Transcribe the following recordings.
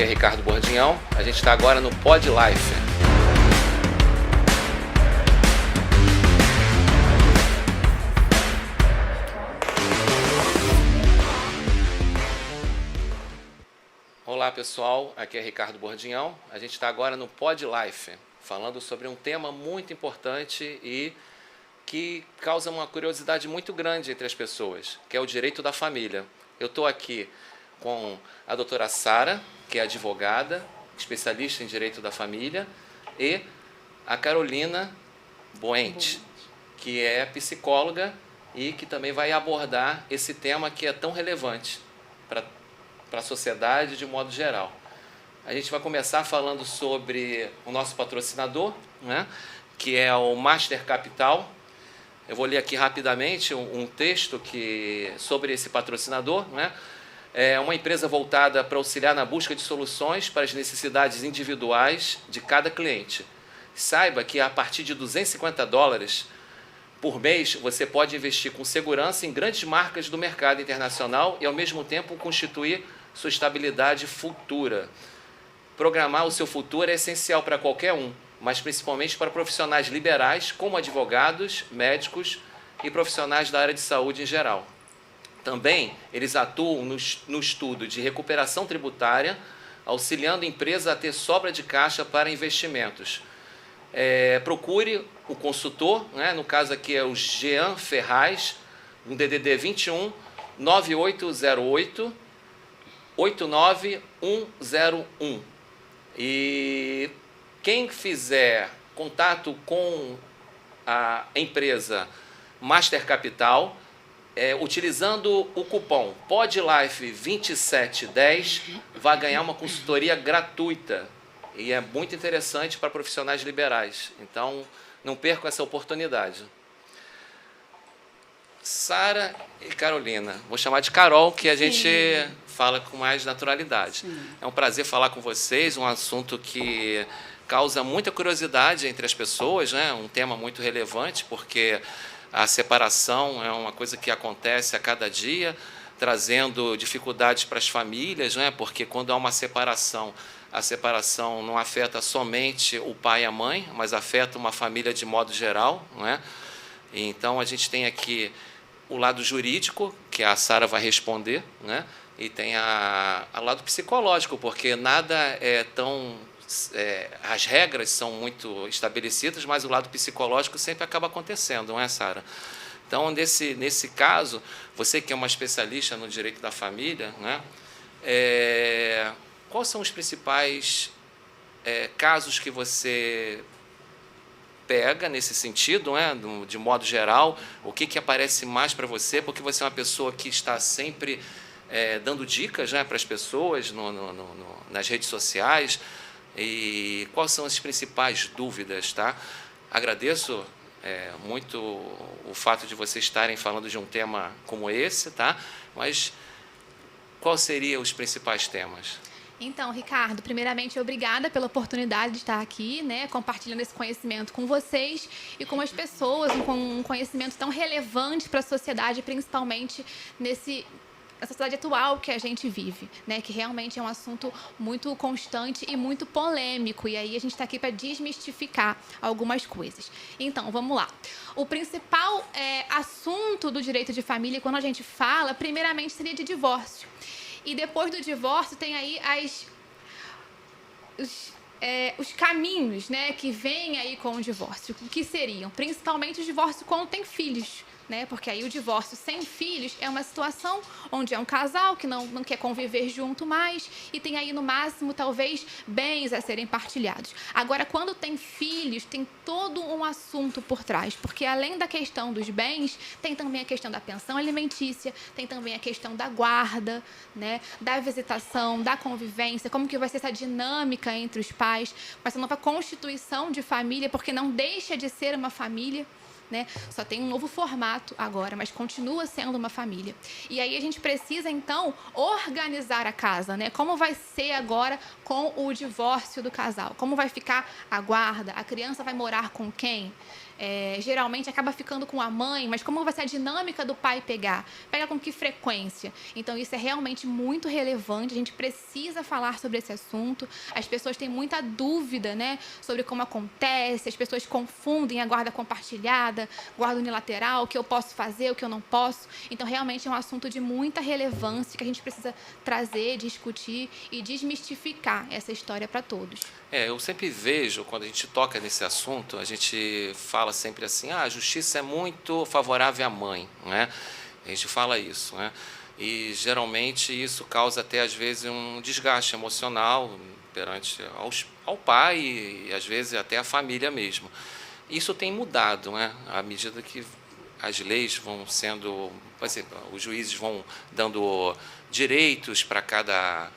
aqui é Ricardo Bordinhão. A gente está agora no Pod Life. Olá pessoal, aqui é Ricardo Bordinhão. A gente está agora no Pod Life, falando sobre um tema muito importante e que causa uma curiosidade muito grande entre as pessoas, que é o direito da família. Eu estou aqui com a doutora Sara, que é advogada, especialista em direito da família, e a Carolina Boente, que é psicóloga e que também vai abordar esse tema que é tão relevante para a sociedade de modo geral. A gente vai começar falando sobre o nosso patrocinador, né, que é o Master Capital. Eu vou ler aqui rapidamente um texto sobre esse patrocinador, né? É uma empresa voltada para auxiliar na busca de soluções para as necessidades individuais de cada cliente. Saiba que a partir de $250 por mês você pode investir com segurança em grandes marcas do mercado internacional e ao mesmo tempo constituir sua estabilidade futura. Programar o seu futuro é essencial para qualquer um, mas principalmente para profissionais liberais como advogados, médicos e profissionais da área de saúde em geral. Também eles atuam no estudo de recuperação tributária, auxiliando a empresa a ter sobra de caixa para investimentos. Procure o consultor, né? No caso aqui é o Jean Ferraz, um DDD 21 9808 89101. E quem fizer contato com a empresa Master Capital, utilizando o cupom PODLIFE2710, vai ganhar uma consultoria gratuita. E é muito interessante para profissionais liberais. Então, não percam essa oportunidade. Sara e Carolina. Vou chamar de Carol, que a gente fala com mais naturalidade. Sim. É um prazer falar com vocês, um assunto que causa muita curiosidade entre as pessoas, né? Um tema muito relevante, porque a separação é uma coisa que acontece a cada dia, trazendo dificuldades para as famílias, né? Porque quando há uma separação, a separação não afeta somente o pai e a mãe, mas afeta uma família de modo geral, né? Então, a gente tem aqui o lado jurídico, que a Sara vai responder, né? E tem o lado psicológico, porque nada é tão... as regras são muito estabelecidas, mas o lado psicológico sempre acaba acontecendo, não é, Sara? Então, nesse caso, você que é uma especialista no direito da família, né? Quais são os principais casos que você pega nesse sentido, né? De modo geral, o que aparece mais para você, porque você é uma pessoa que está sempre dando dicas, né, para as pessoas nas redes sociais. E quais são as principais dúvidas, tá? Agradeço muito o fato de vocês estarem falando de um tema como esse, tá? Mas quais seriam os principais temas? Então, Ricardo, primeiramente, obrigada pela oportunidade de estar aqui, né, compartilhando esse conhecimento com vocês e com as pessoas, com um conhecimento tão relevante para a sociedade, principalmente na sociedade atual que a gente vive, né? Que realmente é um assunto muito constante e muito polêmico. E aí a gente está aqui para desmistificar algumas coisas. Então, vamos lá. O principal assunto do direito de família, quando a gente fala, primeiramente seria de divórcio. E depois do divórcio tem aí os caminhos, né, que vêm aí com o divórcio, que seriam principalmente o divórcio quando tem filhos, né? Porque aí o divórcio sem filhos é uma situação onde é um casal que não quer conviver junto mais e tem aí, no máximo, talvez, bens a serem partilhados. Agora, quando tem filhos, tem todo um assunto por trás, porque além da questão dos bens, tem também a questão da pensão alimentícia, tem também a questão da guarda, né? Da visitação, da convivência, como que vai ser essa dinâmica entre os pais, com essa nova constituição de família, porque não deixa de ser uma família, né? Só tem um novo formato agora, mas continua sendo uma família. E aí a gente precisa, então, organizar a casa, né? Como vai ser agora com o divórcio do casal? Como vai ficar a guarda? A criança vai morar com quem? geralmente acaba ficando com a mãe, mas como vai ser a dinâmica do pai pegar? Pega com que frequência? Então, isso é realmente muito relevante, a gente precisa falar sobre esse assunto. As pessoas têm muita dúvida, né, sobre como acontece, as pessoas confundem a guarda compartilhada, guarda unilateral, o que eu posso fazer, o que eu não posso. Então, realmente é um assunto de muita relevância que a gente precisa trazer, discutir e desmistificar essa história para todos. Eu sempre vejo, quando a gente toca nesse assunto, a gente fala sempre assim, a justiça é muito favorável à mãe, né? A gente fala isso, né? E geralmente isso causa até às vezes um desgaste emocional perante ao pai e às vezes até a família mesmo. Isso tem mudado, né? À medida que as leis vão sendo, por exemplo, os juízes vão dando direitos para cada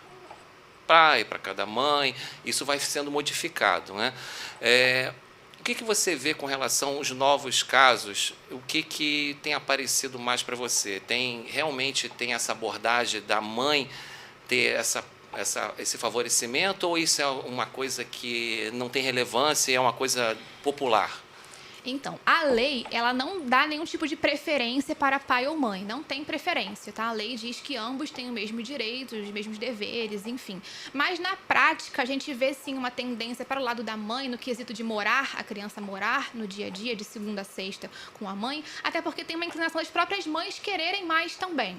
pai, para cada mãe, isso vai sendo modificado, né? O que você vê com relação aos novos casos? O que tem aparecido mais para você? Realmente tem essa abordagem da mãe ter esse favorecimento, ou isso é uma coisa que não tem relevância e é uma coisa popular? Então, a lei, ela não dá nenhum tipo de preferência para pai ou mãe. Não tem preferência, tá? A lei diz que ambos têm o mesmo direito, os mesmos deveres, enfim. Mas, na prática, a gente vê, sim, uma tendência para o lado da mãe, no quesito de morar, a criança morar no dia a dia, de segunda a sexta, com a mãe. Até porque tem uma inclinação das próprias mães quererem mais também.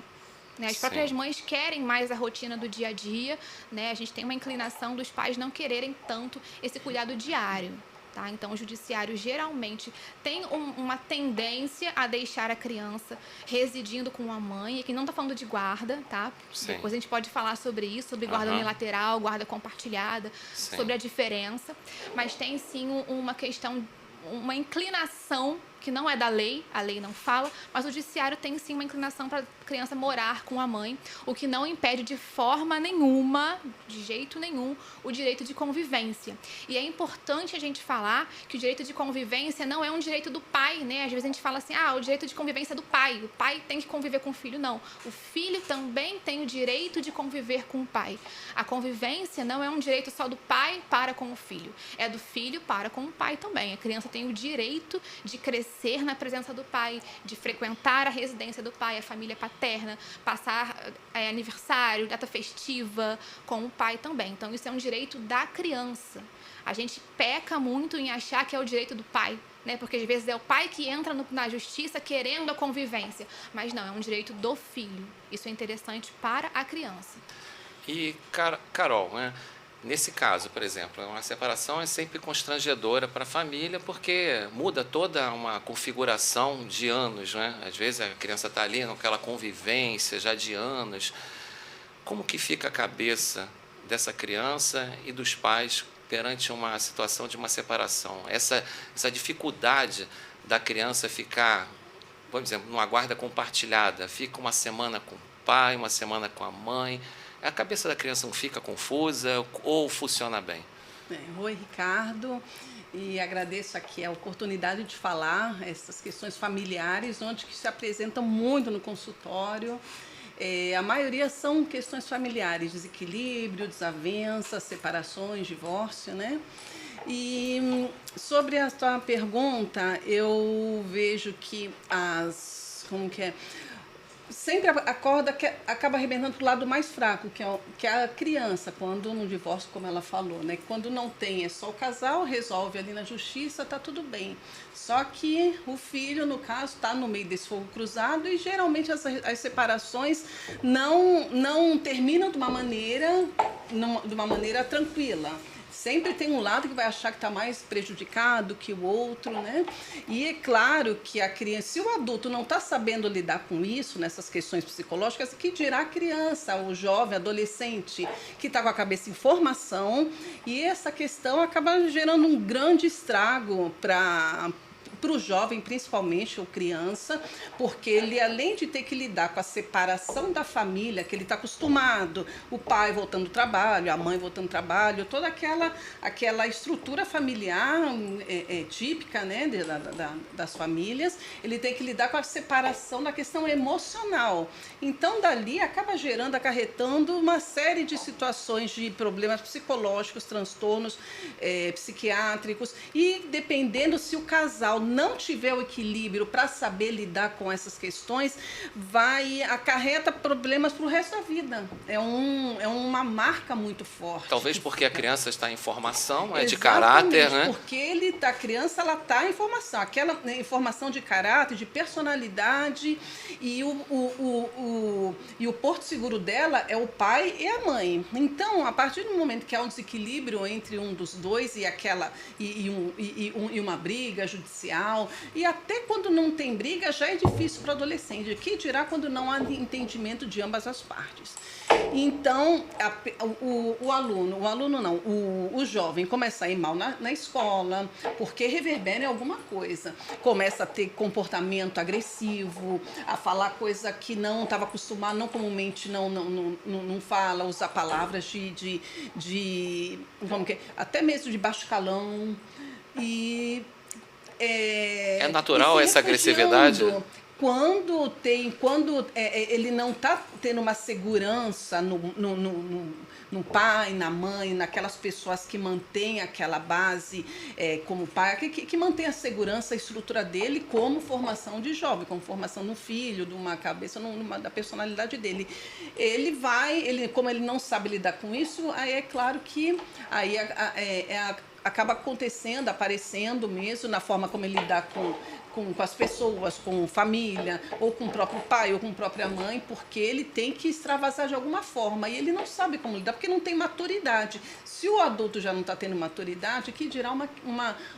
Né? As próprias mães querem mais a rotina do dia a dia, né? A gente tem uma inclinação dos pais não quererem tanto esse cuidado diário. Tá? Então, o judiciário geralmente tem uma tendência a deixar a criança residindo com a mãe, e que não está falando de guarda, tá? Depois a gente pode falar sobre isso, sobre guarda unilateral, guarda compartilhada, sobre a diferença, mas tem sim uma questão, uma inclinação que não é da lei, a lei não fala, mas o judiciário tem sim uma inclinação para a criança morar com a mãe, o que não impede de forma nenhuma, de jeito nenhum, o direito de convivência. E é importante a gente falar que o direito de convivência não é um direito do pai, né? Às vezes a gente fala assim, o direito de convivência é do pai, o pai tem que conviver com o filho. Não, o filho também tem o direito de conviver com o pai. A convivência não é um direito só do pai para com o filho, é do filho para com o pai também. A criança tem o direito de crescer na presença do pai, de frequentar a residência do pai, a família paterna, passar aniversário, data festiva com o pai também. Então, isso é um direito da criança. A gente peca muito em achar que é o direito do pai, né? Porque às vezes é o pai que entra na justiça querendo a convivência, mas não, é um direito do filho. Isso é interessante para a criança. E, Carol, né? Nesse caso, por exemplo, uma separação é sempre constrangedora para a família, porque muda toda uma configuração de anos, né? Às vezes a criança está ali naquela convivência já de anos. Como que fica a cabeça dessa criança e dos pais perante uma situação de uma separação? Essa dificuldade da criança ficar, por exemplo, numa guarda compartilhada, fica uma semana com o pai, uma semana com a mãe. A cabeça da criança não fica confusa ou funciona bem? Oi, Ricardo, e agradeço aqui a oportunidade de falar essas questões familiares, onde que se apresentam muito no consultório. A maioria são questões familiares, desequilíbrio, desavenças, separações, divórcio, né? E sobre a tua pergunta, eu vejo que sempre a corda acaba arrebentando para o lado mais fraco, que é a criança, quando no divórcio, como ela falou, né? Quando não tem, é só o casal, resolve ali na justiça, tá tudo bem. Só que o filho, no caso, está no meio desse fogo cruzado, e geralmente as separações não terminam de uma maneira tranquila. Sempre tem um lado que vai achar que está mais prejudicado que o outro, né? E é claro que a criança, se o adulto não está sabendo lidar com isso, nessas questões psicológicas, que dirá a criança, o jovem, adolescente, que está com a cabeça em formação, e essa questão acaba gerando um grande estrago para o jovem, principalmente, ou criança, porque ele, além de ter que lidar com a separação da família, que ele está acostumado, o pai voltando do trabalho, a mãe voltando do trabalho, toda aquela estrutura familiar típica, né, das famílias, ele tem que lidar com a separação da questão emocional. Então, dali, acaba acarretando uma série de situações de problemas psicológicos, transtornos psiquiátricos, e dependendo se o casal não tiver o equilíbrio para saber lidar com essas questões, acarreta problemas para o resto da vida. É uma marca muito forte. Talvez porque a criança está em formação, de Exatamente, caráter, né? Porque a criança ela está em formação, aquela informação de caráter, de personalidade, e o porto seguro dela é o pai e a mãe. Então, a partir do momento que há um desequilíbrio entre um dos dois e uma briga judicial, e até quando não tem briga já é difícil para o adolescente, que dirá quando não há entendimento de ambas as partes. Então, o jovem começa a ir mal na escola, porque reverbera em alguma coisa. Começa a ter comportamento agressivo, a falar coisa que não estava acostumado, não comumente não fala, usar palavras até mesmo de baixo calão. É natural essa agressividade? Quando ele não está tendo uma segurança no pai, na mãe, naquelas pessoas que mantêm aquela base como pai, que mantém a segurança, a estrutura dele como formação de jovem, como formação no filho, de uma cabeça, da personalidade dele. Como ele não sabe lidar com isso, aí é claro que aí acaba aparecendo mesmo na forma como ele lidar com as pessoas, com família, ou com o próprio pai, ou com a própria mãe, porque ele tem que extravasar de alguma forma, e ele não sabe como lidar, porque não tem maturidade. Se o adulto já não está tendo maturidade, que dirá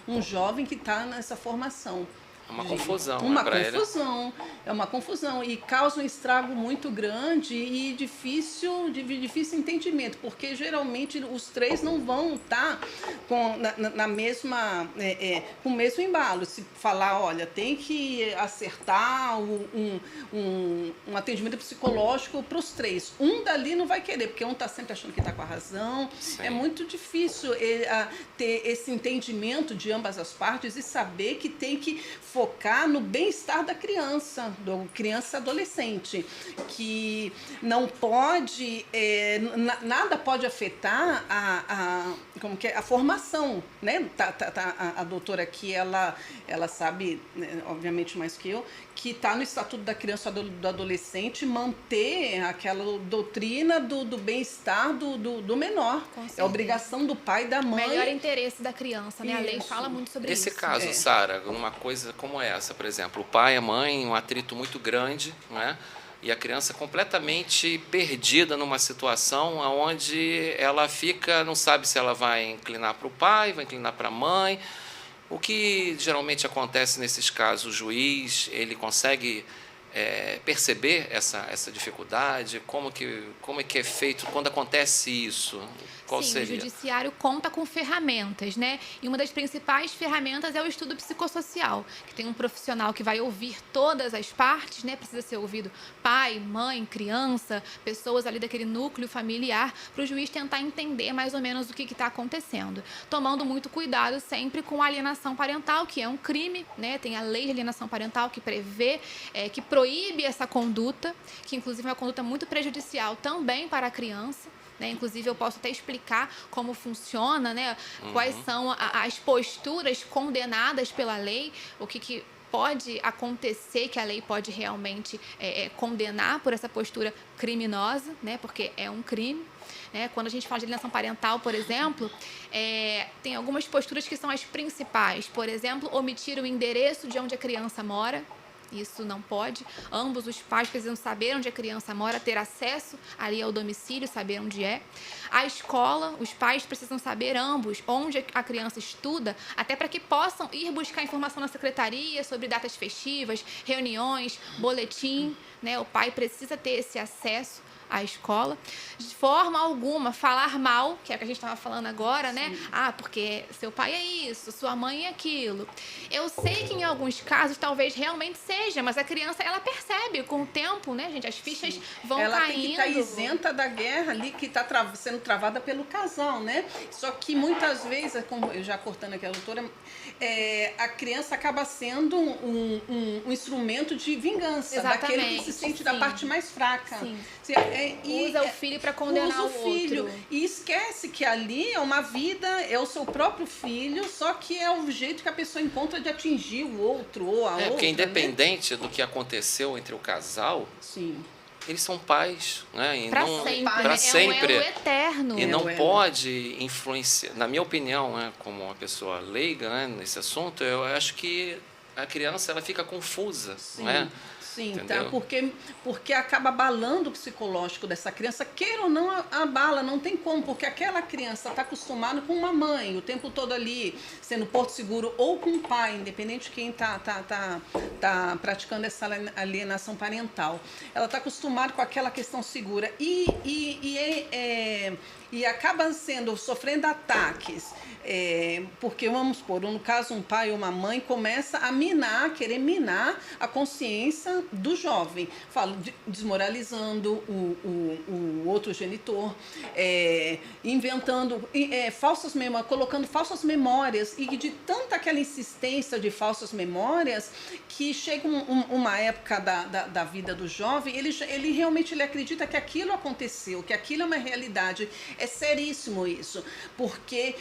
um jovem que está nessa formação? Uma confusão. É uma confusão e causa um estrago muito grande e de difícil entendimento, porque geralmente os três não vão estar com o mesmo embalo. Se falar, olha, tem que acertar um atendimento psicológico para os três. Um dali não vai querer, porque um está sempre achando que está com a razão. Sim. É muito difícil ter esse entendimento de ambas as partes e saber que tem que focar no bem-estar da criança adolescente, que não pode, nada pode afetar a formação, né? A doutora aqui, ela sabe, né, obviamente mais que eu, que está no Estatuto da Criança e do Adolescente manter aquela doutrina do bem-estar do menor. É obrigação do pai e da mãe. Melhor interesse da criança, né? Isso. A lei fala muito sobre isso. Nesse caso, Sara, uma coisa como essa, por exemplo, o pai e a mãe, um atrito muito grande, né? E a criança completamente perdida numa situação onde ela não sabe se ela vai inclinar para o pai, vai inclinar para a mãe. O que geralmente acontece nesses casos, o juiz, ele consegue perceber essa dificuldade? Como é que é feito quando acontece isso? Qual seria? O judiciário conta com ferramentas, né? E uma das principais ferramentas é o estudo psicossocial, que tem um profissional que vai ouvir todas as partes, né? Precisa ser ouvido pai, mãe, criança, pessoas ali daquele núcleo familiar, para o juiz tentar entender mais ou menos o que está acontecendo. Tomando muito cuidado sempre com a alienação parental, que é um crime, né? Tem a lei de alienação parental que prevê, que proíbe essa conduta, que inclusive é uma conduta muito prejudicial também para a criança. Né? Inclusive, eu posso até explicar como funciona, né? Quais são as posturas condenadas pela lei, o que pode acontecer, que a lei pode realmente condenar por essa postura criminosa, né? Porque é um crime. Né? Quando a gente fala de alienação parental, por exemplo, tem algumas posturas que são as principais. Por exemplo, omitir o endereço de onde a criança mora. Isso não pode. Ambos os pais precisam saber onde a criança mora, ter acesso ali ao domicílio, saber onde é. A escola, os pais precisam saber ambos onde a criança estuda, até para que possam ir buscar informação na secretaria sobre datas festivas, reuniões, boletim, né? O pai precisa ter esse acesso à escola. De forma alguma, falar mal, que é o que a gente estava falando agora, né? Sim. Porque seu pai é isso, sua mãe é aquilo. Eu sei que em alguns casos talvez realmente seja, mas a criança, ela percebe com o tempo, né, gente? As fichas vão caindo. Ela tem que estar isenta da guerra ali que está sendo travada pelo casal, né? Só que muitas vezes, como eu já cortando aqui a doutora, a criança acaba sendo um instrumento de vingança. Exatamente. Daquele que se sente da parte mais fraca. Sim. Usa o filho para condenar o filho. Outro. E esquece que ali é uma vida, é o seu próprio filho, só que é o jeito que a pessoa encontra de atingir o outro ou a outra. Porque independente do que aconteceu entre o casal, sim, eles são pais, né? Para sempre, pra sempre. É um elo eterno. E não pode influenciar, na minha opinião, né, como uma pessoa leiga, né, nesse assunto, eu acho que a criança ela fica confusa, né? Sim, entendeu? tá? Porque acaba abalando o psicológico dessa criança, queira ou não abala, não tem como, porque aquela criança está acostumada com uma mãe o tempo todo ali, sendo porto seguro, ou com um pai, independente de quem tá praticando essa alienação parental. Ela está acostumada com aquela questão segura e acaba sofrendo ataques, porque, vamos supor, no caso um pai ou uma mãe começa a querer minar a consciência do jovem, desmoralizando o outro genitor, inventando falsas memórias, colocando falsas memórias, e de tanta aquela insistência de falsas memórias, que chega uma época da vida do jovem, ele realmente acredita que aquilo aconteceu, que aquilo é uma realidade. É seríssimo isso, porque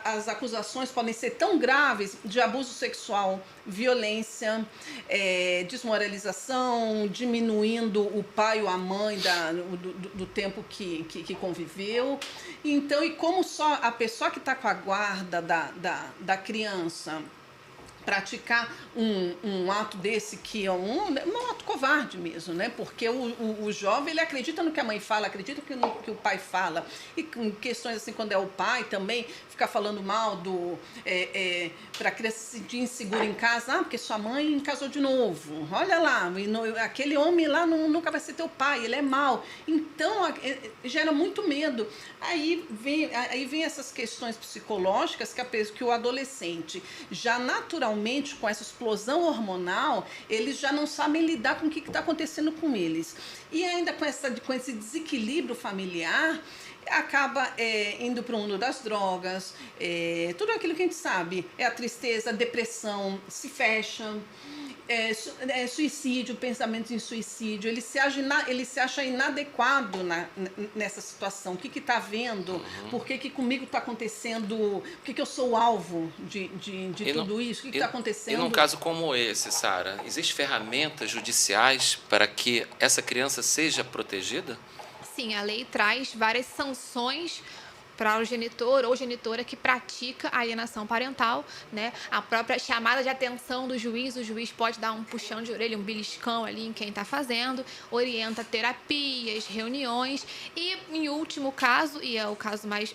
as acusações podem ser tão graves de abuso sexual, violência, desmoralização, diminuindo o pai ou a mãe do tempo que conviveu. Então, e como só a pessoa que está com a guarda da criança praticar um ato desse, que é um ato covarde mesmo, né? Porque o jovem, ele acredita no que a mãe fala, acredita no que o pai fala, e com questões assim, quando é o pai também, ficar falando mal para a criança se sentir insegura em casa, porque sua mãe casou de novo, olha lá, aquele homem lá nunca vai ser teu pai, ele é mau. Então, gera muito medo. Aí vem essas questões psicológicas que o adolescente, já naturalmente, com essa explosão hormonal, eles já não sabem lidar com o que está acontecendo com eles. E ainda com esse desequilíbrio familiar, acaba indo para o mundo das drogas, tudo aquilo que a gente sabe, a tristeza, a depressão, se fecha, suicídio, pensamentos em suicídio, ele se acha inadequado nessa situação. O que está vendo? Por que comigo está acontecendo? Por que eu sou o alvo de tudo isso? O que está acontecendo? E num caso como esse, Sara, existem ferramentas judiciais para que essa criança seja protegida? Sim, a lei traz várias sanções para o genitor ou genitora que pratica a alienação parental, né? A própria chamada de atenção do juiz, o juiz pode dar um puxão de orelha, um beliscão ali em quem está fazendo, orienta terapias, reuniões e, em último caso, e é o caso mais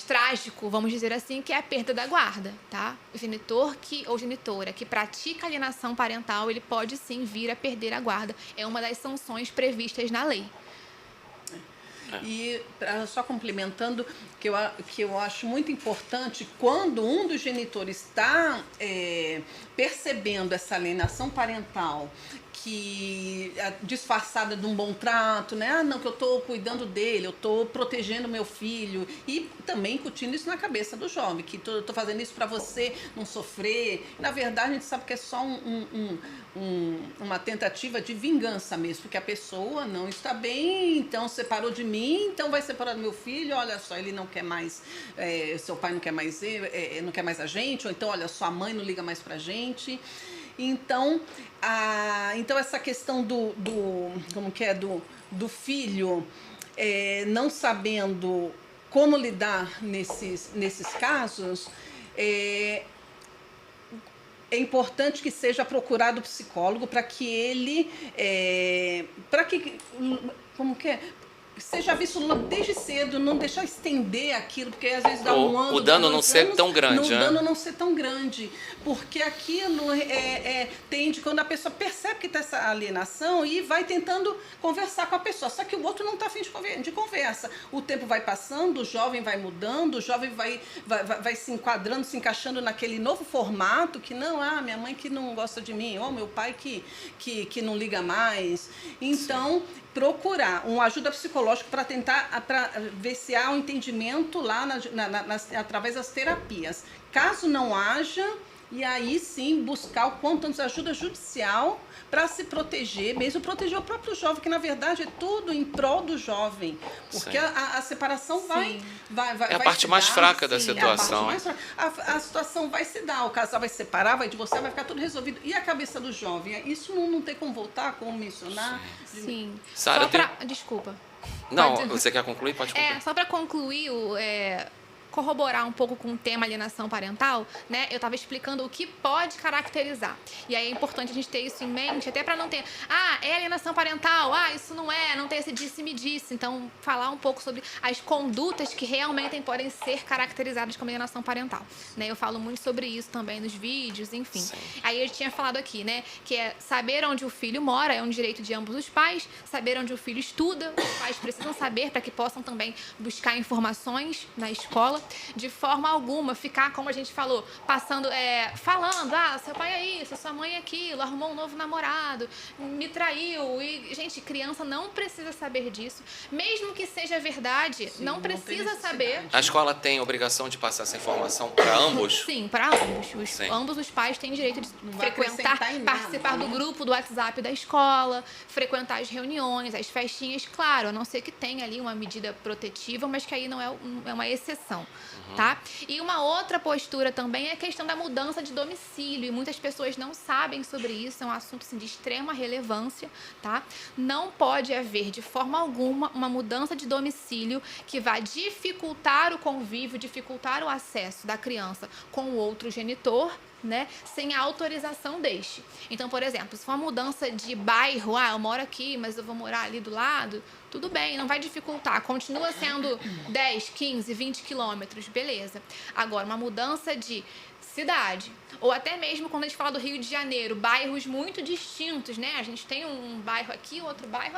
trágico, vamos dizer assim, que é a perda da guarda, tá? O genitor ou genitora que pratica alienação parental, ele pode sim vir a perder a guarda. É uma das sanções previstas na lei. E só complementando, que eu acho muito importante, quando um dos genitores está percebendo essa alienação parental, que disfarçada de um bom trato, né? Não, que eu estou cuidando dele, eu estou protegendo meu filho, e também incutindo isso na cabeça do jovem, que eu estou fazendo isso para você não sofrer. Na verdade, a gente sabe que é só uma tentativa de vingança mesmo, porque a pessoa não está bem, então separou de mim, então vai separar do meu filho, olha só, ele não quer mais, seu pai não quer mais não quer mais a gente, ou então, olha, sua mãe não liga mais pra gente. Então, essa questão do filho não sabendo como lidar nesses casos, é importante que seja procurado o psicólogo para que ele, seja visto desde cedo, não deixar estender aquilo, porque às vezes dá um ano... O dano não ser tão grande, né? O dano não ser tão grande, porque aquilo tende, quando a pessoa percebe que está essa alienação, e vai tentando conversar com a pessoa, só que o outro não está afim de conversa. O tempo vai passando, o jovem vai mudando, o jovem vai se enquadrando, se encaixando naquele novo formato, que não, minha mãe que não gosta de mim, ou meu pai que não liga mais. Então, procurar uma ajuda psicológica para tentar ver se há um entendimento lá através das terapias. Caso não haja, E aí sim buscar o quanto antes ajuda judicial para se proteger, mesmo proteger o próprio jovem, que na verdade é tudo em prol do jovem. Porque a separação vai É a parte mais fraca da sim, situação. A situação vai se dar, o casal vai se separar, vai divorciar, vai ficar tudo resolvido. E a cabeça do jovem? Isso não tem como voltar, como mencionar? Sim. Sara, Desculpa. Não, você quer concluir? Pode concluir. Só para concluir, corroborar um pouco com o tema alienação parental, né? Eu estava explicando o que pode caracterizar. E aí é importante a gente ter isso em mente, até para não ter, é alienação parental, isso não tem esse disse-me-disse. Então, falar um pouco sobre as condutas que realmente podem ser caracterizadas como alienação parental, né? Eu falo muito sobre isso também nos vídeos, enfim. Sim. Aí eu tinha falado aqui, né, que é saber onde o filho mora, é um direito de ambos os pais, saber onde o filho estuda, os pais precisam saber para que possam também buscar informações na escola. De forma alguma ficar, como a gente falou, falando, seu pai é isso, sua mãe é aquilo, arrumou um novo namorado, me traiu. E, gente, criança não precisa saber disso. Mesmo que seja verdade, sim, não precisa saber. A escola tem obrigação de passar essa informação para ambos? Sim, para ambos. Ambos os pais têm direito de frequentar, participar do grupo do WhatsApp da escola, frequentar as reuniões, as festinhas, claro, a não ser que tenha ali uma medida protetiva, mas que aí não é uma exceção. Tá? E uma outra postura também é a questão da mudança de domicílio, e muitas pessoas não sabem sobre isso, é um assunto assim, de extrema relevância, tá? Não pode haver de forma alguma uma mudança de domicílio que vá dificultar o convívio, dificultar o acesso da criança com o outro genitor, né, sem a autorização deste. Então, por exemplo, se for uma mudança de bairro, eu moro aqui, mas eu vou morar ali do lado, tudo bem, não vai dificultar, continua sendo 10, 15, 20 quilômetros, beleza. Agora, uma mudança de cidade, ou até mesmo quando a gente fala do Rio de Janeiro, bairros muito distintos, né? A gente tem um bairro aqui, outro bairro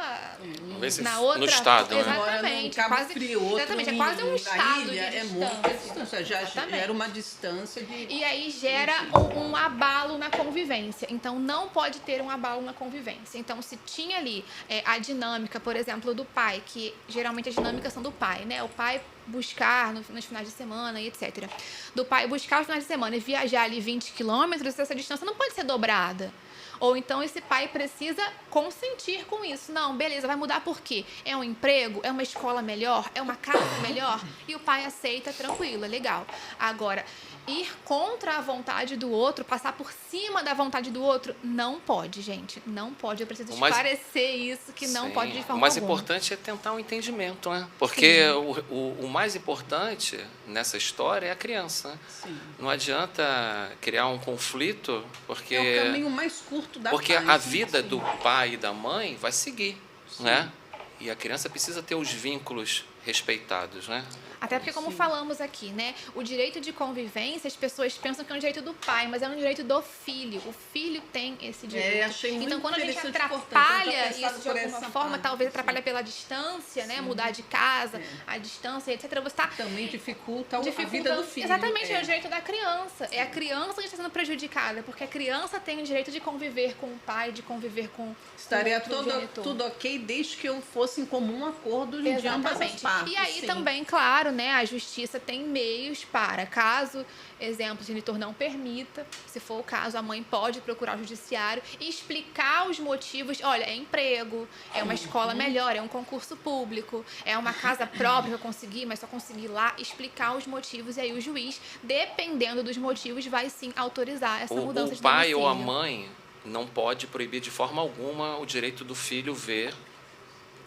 na outra. No estado, exatamente, né? Quase frio, outro exatamente, é quase um estado ilha, de muita distância, já gera uma distância de... E aí gera um abalo na convivência. Então, não pode ter um abalo na convivência. Então, se tinha ali a dinâmica, por exemplo, do pai, que geralmente as dinâmicas são do pai, né? O pai buscar nos finais de semana e etc. Do pai buscar os finais de semana e viajar ali 20 quilômetros, essa distância não pode ser dobrada. Ou então esse pai precisa consentir com isso. Não, beleza, vai mudar por quê? É um emprego? É uma escola melhor? É uma casa melhor? E o pai aceita, tranquilo, é legal. Agora, ir contra a vontade do outro, passar por cima da vontade do outro, não pode, gente. Não pode. Eu preciso esclarecer isso, que não pode de forma alguma. O mais importante é tentar um entendimento, né? Porque o mais importante nessa história é a criança. Né? Sim. Não adianta criar um conflito, porque... É o caminho mais curto da Porque a vida do pai e da mãe vai seguir, né? E a criança precisa ter os vínculos respeitados, né? Até porque, como falamos aqui, né? O direito de convivência, as pessoas pensam que é um direito do pai, mas é um direito do filho. O filho tem esse direito. Achei muito então, quando a gente interessante, atrapalha isso de alguma forma, parte, talvez atrapalha pela distância, né? Mudar de casa, a distância, etc. Você está também dificulta a vida do filho. Exatamente, é o direito da criança. É a criança que está sendo prejudicada, porque a criança tem o direito de conviver com o pai, de conviver com Estaria tudo ok desde que eu fosse em comum acordo de ambas as partes. E aí também, claro, né, a justiça tem meios para, caso, exemplo, o genitor não permita, se for o caso, a mãe pode procurar o judiciário e explicar os motivos. Olha, é emprego, é uma escola melhor, é um concurso público, é uma casa própria que eu consegui, mas só consegui lá, explicar os motivos, e aí o juiz, dependendo dos motivos, vai sim autorizar essa mudança de domicílio. O pai ou a mãe não pode proibir de forma alguma o direito do filho ver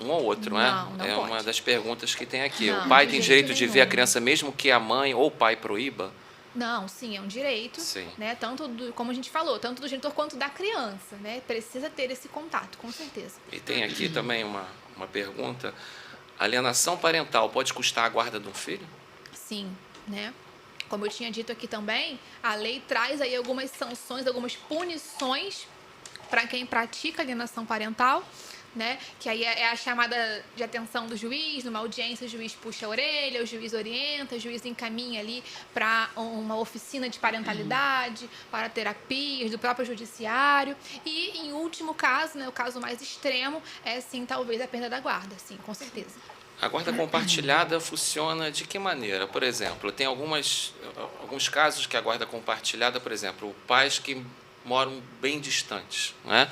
um ou outro, né? Não é pode. Uma das perguntas que tem aqui. Não, o pai de tem jeito direito de nenhum. ver a criança mesmo que a mãe ou o pai proíba? Não, sim, é um direito, Sim. né? Tanto como a gente falou, tanto do genitor quanto da criança, né? Precisa ter esse contato, com certeza. E tem aqui também uma pergunta. Alienação parental pode custar a guarda de um filho? Sim, né? Como eu tinha dito aqui também, a lei traz aí algumas sanções, algumas punições para quem pratica alienação parental, né? Que aí é a chamada de atenção do juiz. Numa audiência, o juiz puxa a orelha, o juiz orienta, o juiz encaminha ali para uma oficina de parentalidade, para terapias do próprio judiciário. E, em último caso, né, o caso mais extremo, é sim, talvez a perda da guarda, sim, com certeza. A guarda compartilhada funciona de que maneira? Por exemplo, tem alguns casos que a guarda compartilhada, por exemplo, pais que moram bem distantes, né?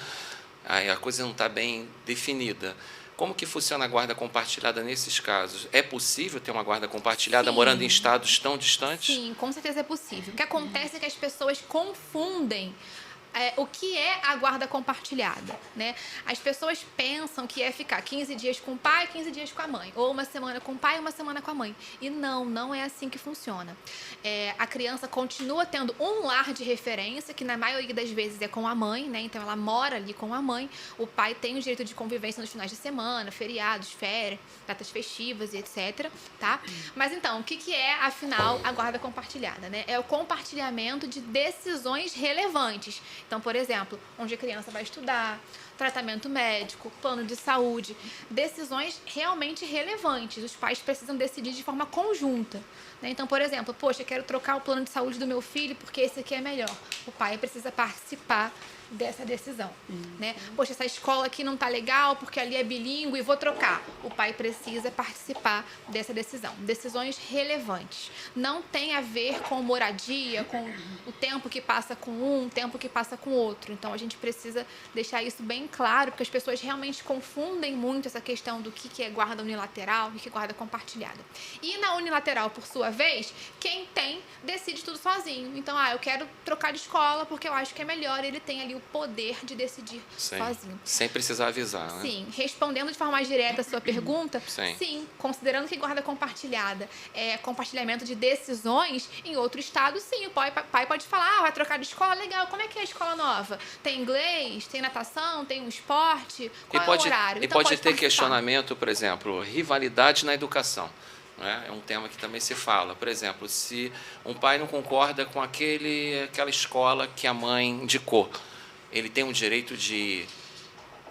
Aí a coisa não está bem definida. Como que funciona a guarda compartilhada nesses casos? É possível ter uma guarda compartilhada morando em estados tão distantes? Sim, com certeza é possível. O que acontece é que as pessoas confundem o que é a guarda compartilhada, né? As pessoas pensam que é ficar 15 dias com o pai, 15 dias com a mãe, ou uma semana com o pai e uma semana com a mãe. E não é assim que funciona. A criança continua tendo um lar de referência, que na maioria das vezes é com a mãe, né? Então ela mora ali com a mãe. O pai tem o direito de convivência nos finais de semana, feriados, férias, datas festivas e etc, tá? Mas então, o que é, afinal, a guarda compartilhada, né? É o compartilhamento de decisões relevantes. Então, por exemplo, onde a criança vai estudar, tratamento médico, plano de saúde, decisões realmente relevantes. Os pais precisam decidir de forma conjunta, né? Então, por exemplo, poxa, eu quero trocar o plano de saúde do meu filho porque esse aqui é melhor. O pai precisa participar dessa decisão, né? Poxa, essa escola aqui não tá legal porque ali é bilíngue e vou trocar. O pai precisa participar dessa decisão. Decisões relevantes. Não tem a ver com moradia, com o tempo que passa com um, o tempo que passa com o outro. Então, a gente precisa deixar isso bem claro, porque as pessoas realmente confundem muito essa questão do que é guarda unilateral e que é guarda compartilhada. E na unilateral, por sua vez, quem tem decide tudo sozinho. Então, eu quero trocar de escola porque eu acho que é melhor, ele tem ali o poder de decidir sozinho. Sem precisar avisar, né? Sim. Respondendo de forma mais direta a sua pergunta, sim. Considerando que guarda compartilhada é compartilhamento de decisões, em outro estado, sim. O pai pode falar, vai trocar de escola, legal. Como é que é a escola nova? Tem inglês? Tem natação? Tem um esporte? Qual é o horário? E então, pode ter questionamento, por exemplo, rivalidade na educação. É um tema que também se fala. Por exemplo, se um pai não concorda com aquela escola que a mãe indicou, ele tem o direito de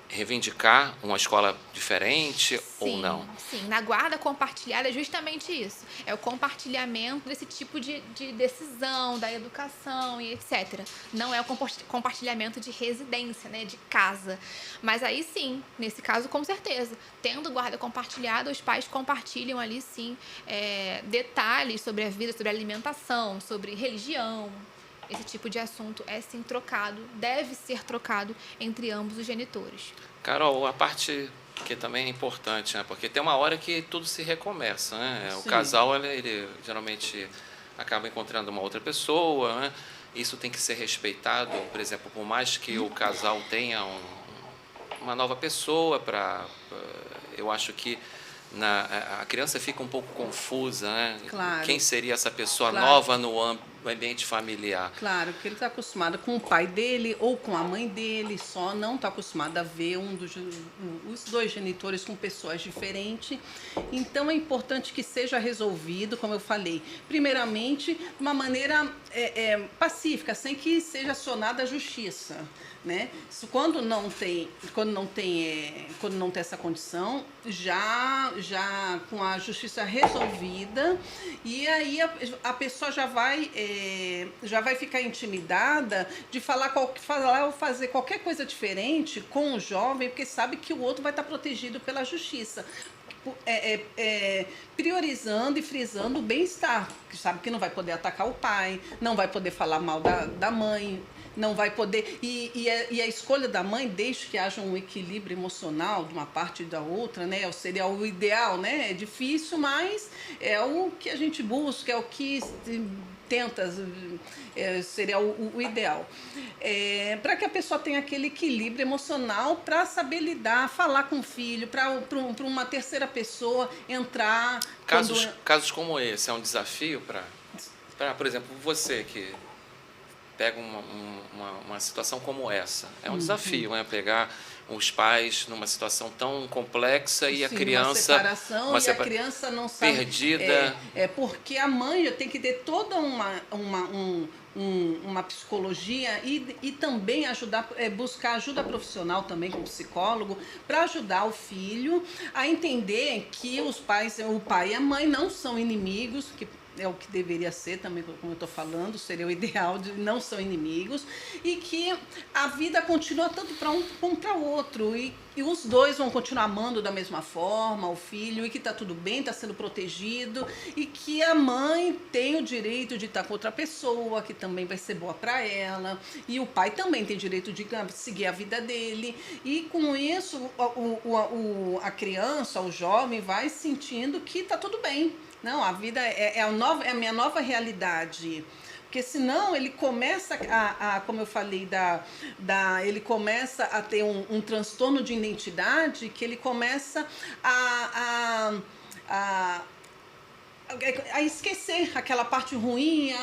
reivindicar uma escola diferente ou não? Sim, na guarda compartilhada é justamente isso. É o compartilhamento desse tipo de decisão, da educação e etc. Não é o compartilhamento de residência, né, de casa. Mas aí sim, nesse caso, com certeza. Tendo guarda compartilhada, os pais compartilham ali sim detalhes sobre a vida, sobre a alimentação, sobre religião. Esse tipo de assunto é sim trocado, deve ser trocado entre ambos os genitores. Carol, a parte que também é importante, né? Porque tem uma hora que tudo se recomeça, né? O casal, ele geralmente acaba encontrando uma outra pessoa, né? Isso tem que ser respeitado, por exemplo, por mais que o casal tenha uma nova pessoa eu acho que a criança fica um pouco confusa, né? Claro. Quem seria essa pessoa nova no ambiente familiar? Claro, porque ele está acostumado com o pai dele ou com a mãe dele, só não está acostumado a ver os dois genitores com pessoas diferentes. Então, é importante que seja resolvido, como eu falei, primeiramente, de uma maneira pacífica, sem que seja acionada a justiça, né? Quando não tem essa condição, já com a justiça resolvida, e aí a pessoa já vai ficar intimidada de falar ou fazer qualquer coisa diferente com o jovem, porque sabe que o outro vai estar protegido pela justiça. Priorizando e frisando o bem-estar, que sabe que não vai poder atacar o pai, não vai poder falar mal da mãe, não vai poder... E a escolha da mãe, desde que haja um equilíbrio emocional de uma parte e da outra, né? Seria o ideal, né? É difícil, mas é o que a gente busca, é o que tenta, seria o ideal. Para que a pessoa tenha aquele equilíbrio emocional para saber lidar, falar com o filho, para uma terceira pessoa entrar... Casos como esse é um desafio para, por exemplo, você que pega uma situação como essa. É um desafio, né? Pegar os pais numa situação tão complexa e a criança... Uma separação, e a criança não sabe... Perdida. Porque a mãe já tem que ter toda uma psicologia e também buscar ajuda profissional também com psicólogo para ajudar o filho a entender que o pai e a mãe não são inimigos, que é o que deveria ser também, como eu estou falando, seria o ideal, de não são inimigos, e que a vida continua tanto para um como para o outro, e os dois vão continuar amando da mesma forma o filho, e que está tudo bem, está sendo protegido, e que a mãe tem o direito de estar com outra pessoa, que também vai ser boa para ela, e o pai também tem direito de seguir a vida dele, e com isso a criança, o jovem vai sentindo que está tudo bem. Não, a vida é a minha nova realidade. Porque senão ele começa como eu falei, ele começa a ter um transtorno de identidade, que ele começa a esquecer aquela parte ruim.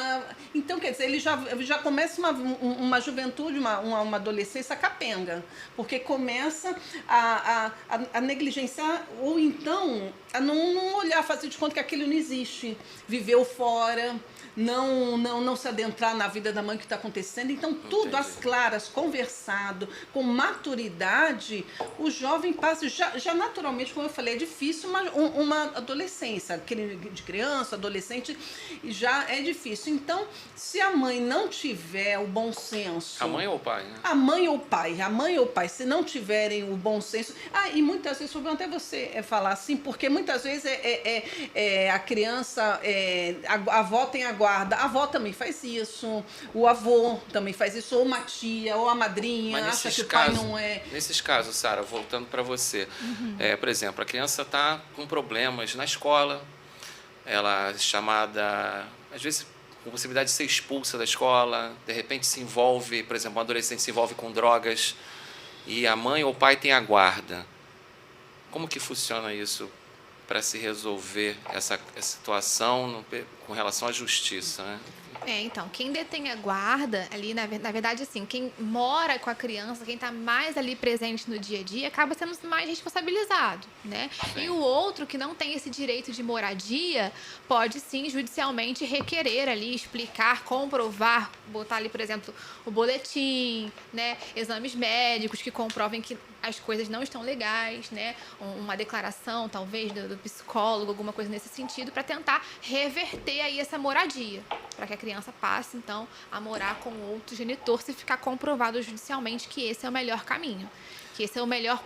Então, quer dizer, ele já começa uma juventude, uma adolescência capenga, porque começa a negligenciar, ou então a não olhar, fazer de conta que aquilo não existe, viveu fora, não se adentrar na vida da mãe que está acontecendo. Então, tudo às claras, conversado, com maturidade, o jovem passa, já naturalmente, como eu falei, é difícil uma adolescência, de criança, adolescente, já é difícil. Então, se a mãe não tiver o bom senso... A mãe ou o pai, né? A mãe ou o pai, se não tiverem o bom senso... e muitas vezes, foi até você falar assim, porque muitas vezes a criança, a avó tem a guarda, a avó também faz isso, o avô também faz isso, ou uma tia, ou a madrinha, acha que o pai não é... Nesses casos, Sara, voltando para você, por exemplo, a criança está com problemas na escola, ela é chamada, às vezes, com possibilidade de ser expulsa da escola, de repente se envolve, por exemplo, um adolescente se envolve com drogas e a mãe ou o pai tem a guarda. Como que funciona isso para se resolver essa situação com relação à justiça, né? Então, quem detém a guarda ali, na verdade, assim, quem mora com a criança, quem está mais ali presente no dia a dia, acaba sendo mais responsabilizado, né? Sim. E o outro que não tem esse direito de moradia, pode sim, judicialmente, requerer ali, explicar, comprovar, botar ali, por exemplo, o boletim, né? Exames médicos que comprovem que as coisas não estão legais, né? Uma declaração, talvez, do psicólogo, alguma coisa nesse sentido, para tentar reverter aí essa moradia, para que a criança passe, então, a morar com outro genitor, se ficar comprovado judicialmente que esse é o melhor caminho, que esse é o melhor,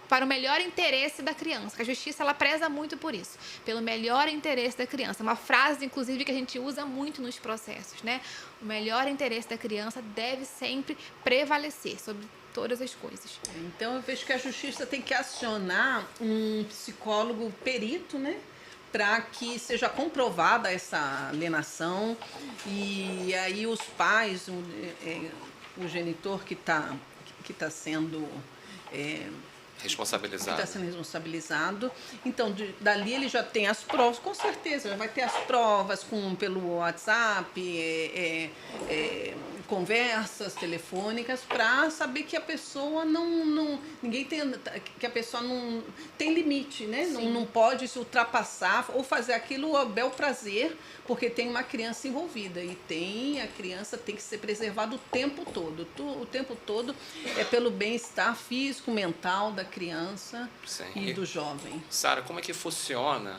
para o melhor interesse da criança, que a justiça, ela preza muito por isso, pelo melhor interesse da criança. Uma frase, inclusive, que a gente usa muito nos processos, né? O melhor interesse da criança deve sempre prevalecer sobre todas as coisas. Então, eu vejo que a justiça tem que acionar um psicólogo perito, né? Para que seja comprovada essa alienação, e aí os pais, o genitor que está sendo responsabilizado. Então, dali ele já tem as provas, com certeza, já vai ter as provas pelo WhatsApp, conversas telefônicas, para saber que a pessoa que a pessoa não tem limite, né? Não pode se ultrapassar ou fazer aquilo a bel prazer, porque tem uma criança envolvida, e a criança tem que ser preservada o tempo todo. O tempo todo é pelo bem-estar físico, mental da criança. Sim. E do jovem. Sara, como é que funciona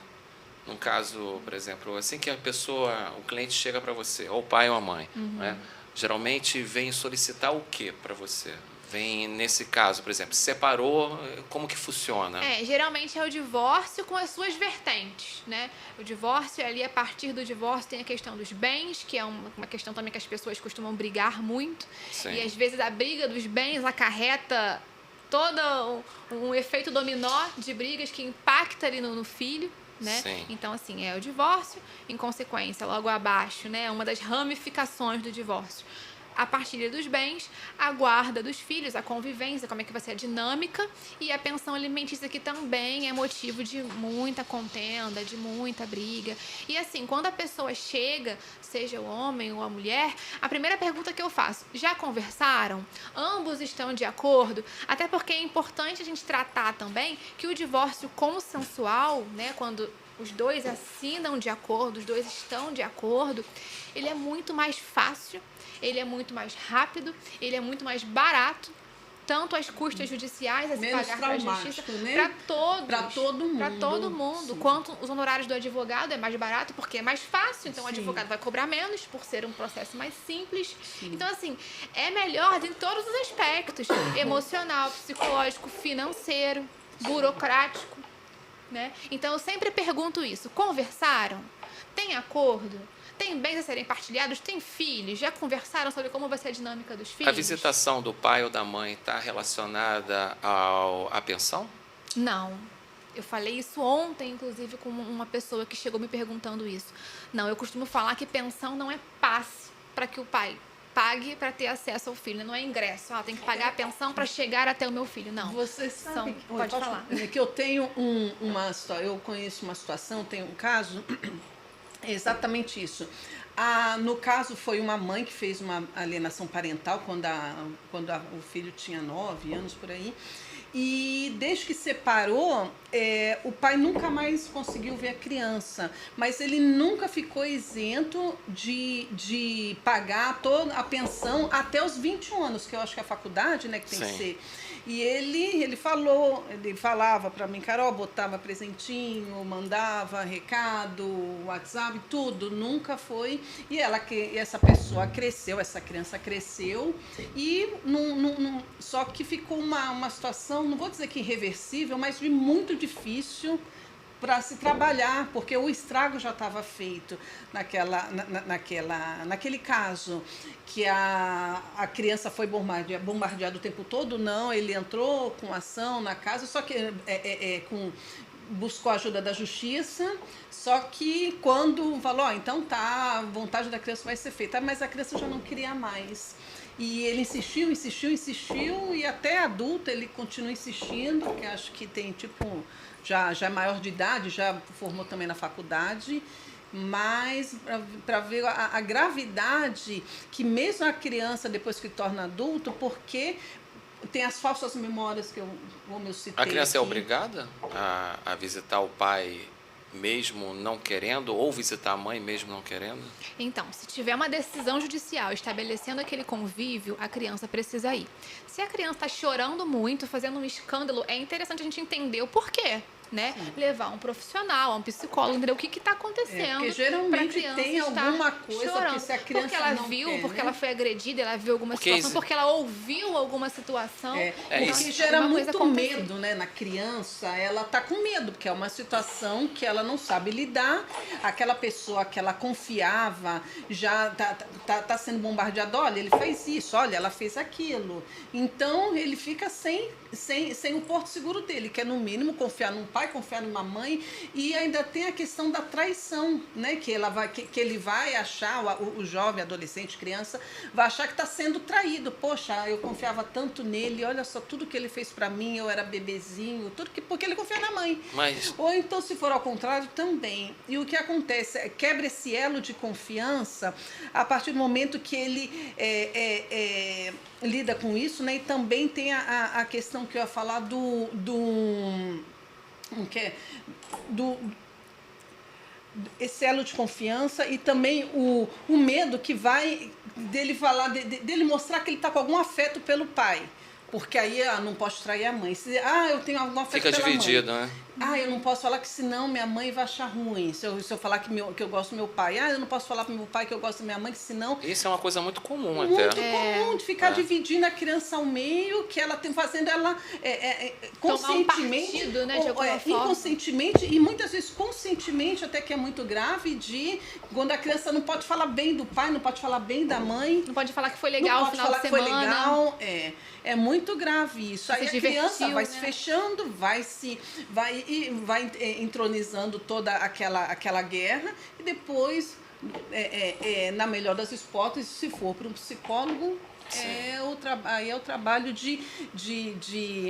num caso, por exemplo, assim que o cliente chega para você, ou o pai ou a mãe, né? Geralmente vem solicitar o que para você? Vem, nesse caso, por exemplo, separou, como que funciona? Geralmente é o divórcio com as suas vertentes, né? O divórcio, ali, a partir do divórcio, tem a questão dos bens, que é uma questão também que as pessoas costumam brigar muito. Sim. E, às vezes, a briga dos bens acarreta todo um efeito dominó de brigas que impacta ali no filho, né? Sim. Então, assim, é o divórcio, em consequência, logo abaixo, né? Uma das ramificações do divórcio. A partilha dos bens, a guarda dos filhos, a convivência, como é que vai ser a dinâmica, e a pensão alimentícia, que também é motivo de muita contenda, de muita briga. E assim, quando a pessoa chega, seja o homem ou a mulher, a primeira pergunta que eu faço: já conversaram? Ambos estão de acordo? Até porque é importante a gente tratar também que o divórcio consensual, né, quando os dois assinam de acordo, os dois estão de acordo, ele é muito mais fácil, ele é muito mais rápido, ele é muito mais barato tanto as custas judiciais a se menos pagar para a justiça, né? para todos. Para todo mundo. Para todo mundo. Sim. Quanto os honorários do advogado é mais barato, porque é mais fácil, então o Sim. advogado vai cobrar menos por ser um processo mais simples. Sim. Então, assim, é melhor em todos os aspectos, emocional, psicológico, financeiro, burocrático, né? Então, eu sempre pergunto isso. Conversaram? Tem acordo? Tem bens a serem partilhados? Tem filhos? Já conversaram sobre como vai ser a dinâmica dos filhos? A visitação do pai ou da mãe está relacionada à pensão? Não. Eu falei isso ontem, inclusive, com uma pessoa que chegou me perguntando isso. Não, eu costumo falar que pensão não é passe para que o pai pague para ter acesso ao filho. Não é ingresso. Tem que pagar a pensão para chegar até o meu filho. Não. Você sabe... Pode falar. Que eu tenho eu conheço uma situação, tenho um caso... É exatamente isso. No caso, foi uma mãe que fez uma alienação parental quando o filho tinha 9 anos, por aí. E desde que separou, o pai nunca mais conseguiu ver a criança. Mas ele nunca ficou isento de pagar toda a pensão até os 21 anos, que eu acho que é a faculdade, né, que tem que ser. E ele falava para mim, Carol, botava presentinho, mandava recado, WhatsApp, tudo, nunca foi. E essa pessoa cresceu, essa criança cresceu, e só que ficou uma situação, não vou dizer que irreversível, mas de muito difícil para se trabalhar, porque o estrago já estava feito naquele caso, que a criança foi bombardeada o tempo todo. Não, ele entrou com ação na casa, só que buscou a ajuda da justiça, só que quando falou, então tá, a vontade da criança vai ser feita, mas a criança já não queria mais. E ele insistiu, e até adulto ele continua insistindo, porque acho que tem já é maior de idade, já formou também na faculdade, mas para ver a gravidade que mesmo a criança, depois que torna adulto, porque tem as falsas memórias como eu citei. A criança aqui. É obrigada a visitar o pai mesmo não querendo, ou visitar a mãe mesmo não querendo? Então, se tiver uma decisão judicial estabelecendo aquele convívio, a criança precisa ir. Se a criança está chorando muito, fazendo um escândalo, é interessante a gente entender o porquê, né? Sim. Levar um profissional, um psicólogo, entender o que está acontecendo. Porque geralmente tem alguma coisa chorando. Que se a criança porque ela não viu, quer, porque ela foi agredida, ela viu alguma situação, porque ela ouviu alguma situação. Porque gera muito medo, né? Na criança, ela tá com medo, porque é uma situação que ela não sabe lidar. Aquela pessoa que ela confiava já tá sendo bombardeada. Olha, ele fez isso, olha, ela fez aquilo. Então, ele fica sem o porto seguro dele, que é, no mínimo, confiar num pai, confiar numa mãe. E ainda tem a questão da traição, né? Que ele vai achar, o jovem, adolescente, criança, vai achar que está sendo traído. Poxa, eu confiava tanto nele, olha só tudo que ele fez para mim, eu era bebezinho, porque ele confia na mãe. Ou então, se for ao contrário, também. E o que acontece? Quebra esse elo de confiança a partir do momento que ele lida com isso, né? E também tem a questão que eu ia falar esse elo de confiança, e também o medo que vai dele falar, dele mostrar que ele está com algum afeto pelo pai. Porque aí não posso trair a mãe. Eu tenho algum afeto pela mãe. Fica dividido, né? Eu não posso falar que senão minha mãe vai achar ruim. Se eu falar que eu gosto do meu pai. Eu não posso falar pro meu pai que eu gosto da minha mãe, que senão... Isso é uma coisa muito comum até. Muito comum, de ficar dividindo a criança ao meio, que ela tem fazendo ela conscientemente, partido, né, de alguma forma. Inconscientemente, e muitas vezes conscientemente, até que é muito grave, quando a criança não pode falar bem do pai, não pode falar bem da mãe. Não pode falar que foi legal no final de semana. Não pode falar que foi legal, é muito grave isso. Aí a criança vai se fechando, vai entronizando toda aquela guerra, e depois, na melhor das hipóteses, se for para um psicólogo, aí é o trabalho de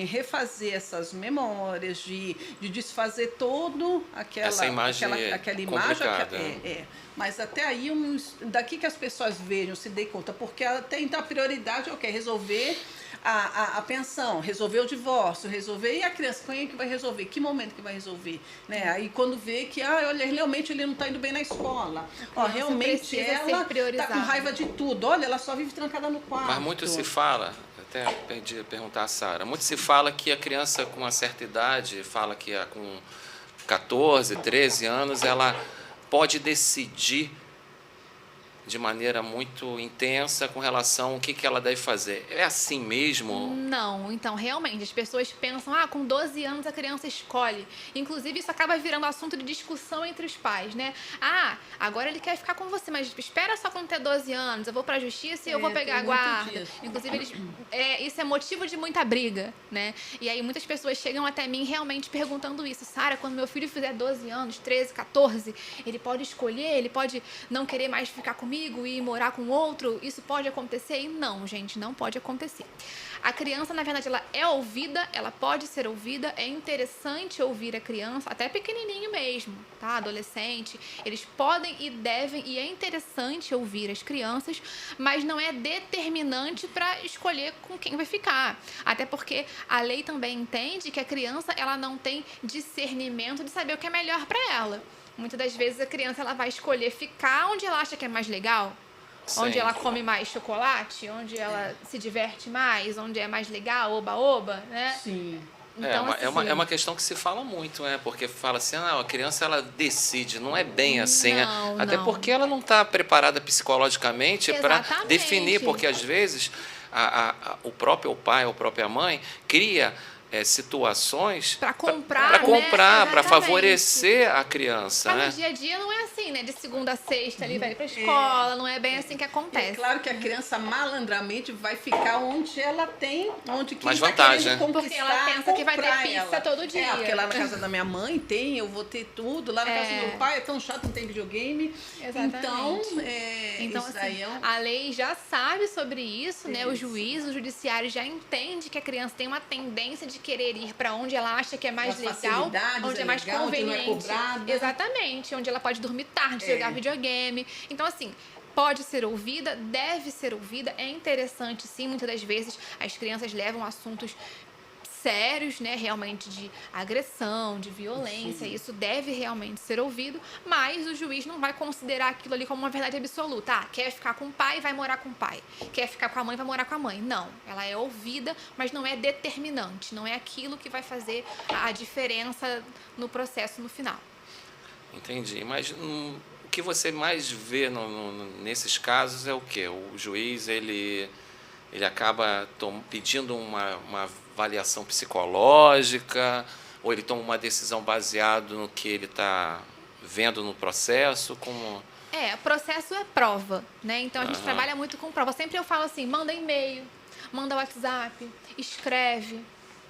refazer essas memórias, de desfazer todo aquela imagem complicada. Mas até aí, daqui que as pessoas vejam, se dêem conta, porque até então a prioridade é resolver a pensão, resolver o divórcio, e a criança, quem é que vai resolver? Que momento que vai resolver? Né? Aí quando vê que, olha, realmente ele não está indo bem na escola, realmente ela está com raiva de tudo, olha, ela só vive trancada no quarto. Mas muito se fala, até perdi perguntar a Sara. Muito se fala que a criança com uma certa idade, fala que com 14, 13 anos, ela pode decidir de maneira muito intensa com relação ao que ela deve fazer. É assim mesmo? Não, então, realmente, as pessoas pensam, com 12 anos a criança escolhe. Inclusive, isso acaba virando assunto de discussão entre os pais, né? Agora ele quer ficar com você, mas espera só quando ter 12 anos, eu vou pra justiça e eu vou pegar a guarda. Inclusive, isso é motivo de muita briga, né? E aí, muitas pessoas chegam até mim realmente perguntando isso. Sara, quando meu filho fizer 12 anos, 13, 14, ele pode escolher, ele pode não querer mais ficar comigo e ir morar com outro? Isso pode acontecer? E não, gente, não pode acontecer. A criança, na verdade, ela é ouvida, ela pode ser ouvida, é interessante ouvir a criança, até pequenininho mesmo, tá? Adolescente, eles podem e devem, e é interessante ouvir as crianças, mas não é determinante para escolher com quem vai ficar. Até porque a lei também entende que a criança, ela não tem discernimento de saber o que é melhor para ela. Muitas das vezes a criança ela vai escolher ficar onde ela acha que é mais legal, Sim. Onde ela come mais chocolate, onde ela se diverte mais, onde é mais legal, oba-oba, né? Sim. Então, é uma questão que se fala muito, né? Porque fala assim, a criança ela decide, não é bem assim, não, até não. porque ela não está preparada psicologicamente para Exatamente. definir, porque às vezes o próprio pai ou a própria mãe cria situações para comprar, para favorecer a criança, mas né? no dia a dia não é assim, né? De segunda a sexta ele vai para escola, não é bem assim que acontece. É claro que a criança malandramente vai ficar onde ela tem, onde quem mais está vantagem, querendo conquistar, porque ela pensa que vai ter pizza ela. todo dia. Porque lá na casa da minha mãe tem, eu vou ter tudo. Lá na casa do meu pai é tão chato, não tem videogame. Exatamente. Então isso assim, aí a lei já sabe sobre isso, né? O juiz, o judiciário já entende que a criança tem uma tendência de querer ir para onde ela acha que é mais legal, onde é mais legal, conveniente. onde não é cobrada. Exatamente, onde ela pode dormir tarde, jogar videogame. Então, assim, pode ser ouvida, deve ser ouvida, é interessante sim, muitas das vezes as crianças levam assuntos sérios, né, realmente de agressão, de violência, isso deve realmente ser ouvido, mas o juiz não vai considerar aquilo ali como uma verdade absoluta. Quer ficar com o pai, vai morar com o pai. Quer ficar com a mãe, vai morar com a mãe. Não, ela é ouvida, mas não é determinante, não é aquilo que vai fazer a diferença no processo no final. Entendi, mas o que você mais vê nesses casos é o quê? O juiz, ele acaba pedindo uma avaliação psicológica, ou ele toma uma decisão baseada no que ele está vendo no processo? Como... O processo é prova, né? Então a gente trabalha muito com prova. Sempre eu falo assim, manda e-mail, manda WhatsApp, escreve,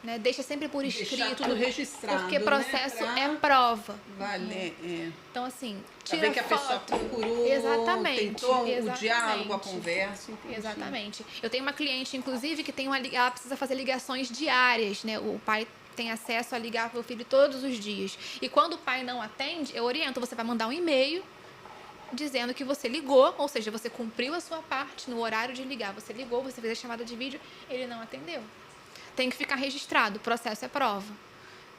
né? Deixa sempre por escrito. Deixar tudo registrado, porque processo né? é prova. Vale, Então, assim, tira tira ver que foto. a pessoa procurou, Exatamente, tentou exatamente. o diálogo, a conversa. Entendi. Exatamente. Eu tenho uma cliente, inclusive, que ela precisa fazer ligações diárias, né? O pai tem acesso a ligar para o filho todos os dias. E quando o pai não atende, eu oriento, você vai mandar um e-mail dizendo que você ligou, ou seja, você cumpriu a sua parte no horário de ligar. Você ligou, você fez a chamada de vídeo, ele não atendeu. Tem que ficar registrado, o processo é prova,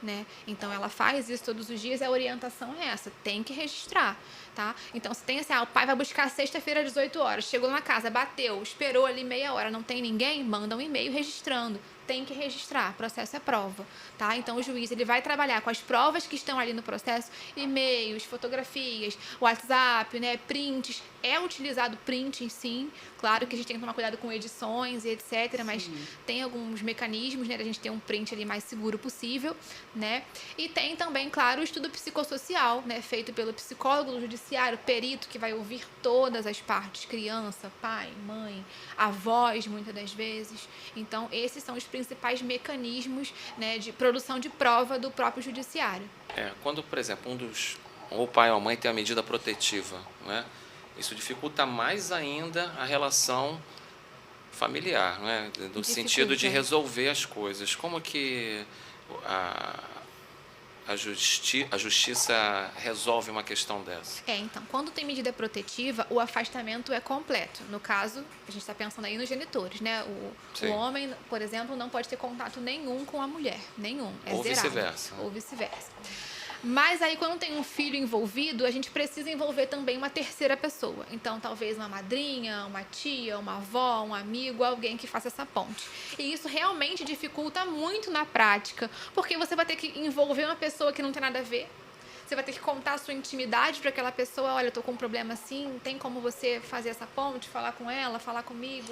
né? Então ela faz isso todos os dias, a orientação é essa, tem que registrar, tá? Então se tem assim, o pai vai buscar sexta-feira às 18 horas, chegou na casa, bateu, esperou ali meia hora, não tem ninguém, manda um e-mail registrando. Tem que registrar, processo é prova, tá? Então o juiz ele vai trabalhar com as provas que estão ali no processo, e-mails, fotografias, WhatsApp, né, prints. É utilizado printing, sim. Claro que a gente tem que tomar cuidado com edições e etc, mas tem alguns mecanismos, né, da gente ter um print ali mais seguro possível, né? E tem também, claro, o estudo psicossocial, né, feito pelo psicólogo do judiciário, perito, que vai ouvir todas as partes, criança, pai, mãe, avós, muitas das vezes. Então, esses são os principais mecanismos, né, de produção de prova do próprio judiciário. Quando, por exemplo, ou o pai ou a mãe tem a medida protetiva, né? Isso dificulta mais ainda a relação familiar, né? No sentido de resolver as coisas. Como que a justiça resolve uma questão dessa? Então, quando tem medida protetiva, o afastamento é completo. No caso, a gente está pensando aí nos genitores, né? O homem, por exemplo, não pode ter contato nenhum com a mulher, nenhum. É ou zerado. vice-versa. Ou vice-versa. Mas aí, quando tem um filho envolvido, a gente precisa envolver também uma terceira pessoa. Então, talvez uma madrinha, uma tia, uma avó, um amigo, alguém que faça essa ponte. E isso realmente dificulta muito na prática, porque você vai ter que envolver uma pessoa que não tem nada a ver. Você vai ter que contar a sua intimidade para aquela pessoa. Olha, eu tô com um problema assim, tem como você fazer essa ponte, falar com ela, falar comigo?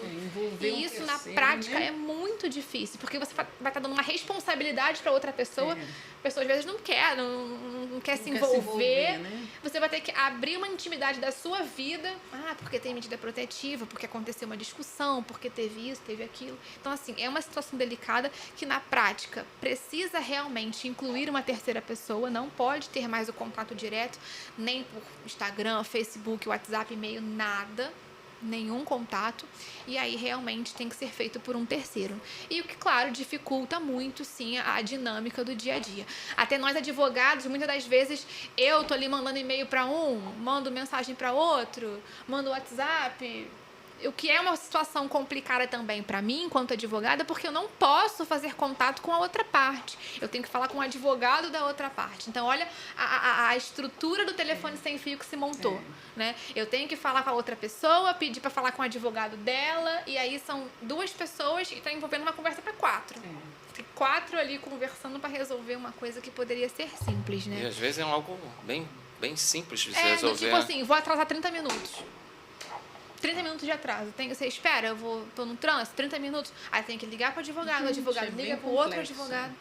E isso na prática é muito difícil, porque você vai estar dando uma responsabilidade para outra pessoa. A pessoa às vezes não quer, não quer se envolver. Né? Você vai ter que abrir uma intimidade da sua vida. Porque tem medida protetiva, porque aconteceu uma discussão, porque teve isso, teve aquilo. Então, assim, é uma situação delicada que na prática precisa realmente incluir uma terceira pessoa, não pode ter mais o contato direto, nem por Instagram, Facebook, WhatsApp, e-mail, nada, nenhum contato, e aí realmente tem que ser feito por um terceiro. E o que, claro, dificulta muito, sim, a dinâmica do dia a dia. Até nós advogados, muitas das vezes, eu tô ali mandando e-mail para um, mando mensagem para outro, mando WhatsApp, o que é uma situação complicada também para mim, enquanto advogada, porque eu não posso fazer contato com a outra parte. Eu tenho que falar com o advogado da outra parte. Então, olha a estrutura do telefone sem fio que se montou. Né? Eu tenho que falar com a outra pessoa, pedir para falar com o advogado dela, e aí são 2 pessoas e está envolvendo uma conversa para 4. 4 ali conversando para resolver uma coisa que poderia ser simples, né? E às vezes é algo bem simples de se resolver. Tipo assim, vou atrasar 30 minutos. 30 minutos de atraso. Você espera, tô no trânsito, 30 minutos. Aí tem que ligar para o advogado liga para o outro advogado.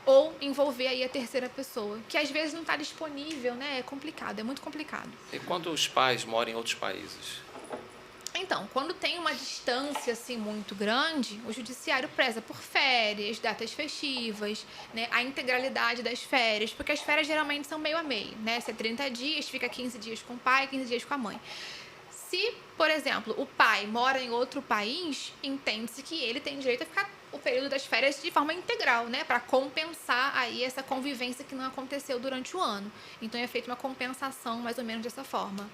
Ou envolver aí a terceira pessoa, que às vezes não está disponível, né? É complicado, é muito complicado. E quando os pais moram em outros países? Então, quando tem uma distância assim muito grande, o judiciário preza por férias, datas festivas, né, a integralidade das férias, porque as férias geralmente são meio a meio, né? Se é 30 dias, fica 15 dias com o pai, 15 dias com a mãe. Se, por exemplo, o pai mora em outro país, entende-se que ele tem direito a ficar o período das férias de forma integral, né? Para compensar aí essa convivência que não aconteceu durante o ano. Então, é feita uma compensação mais ou menos dessa forma.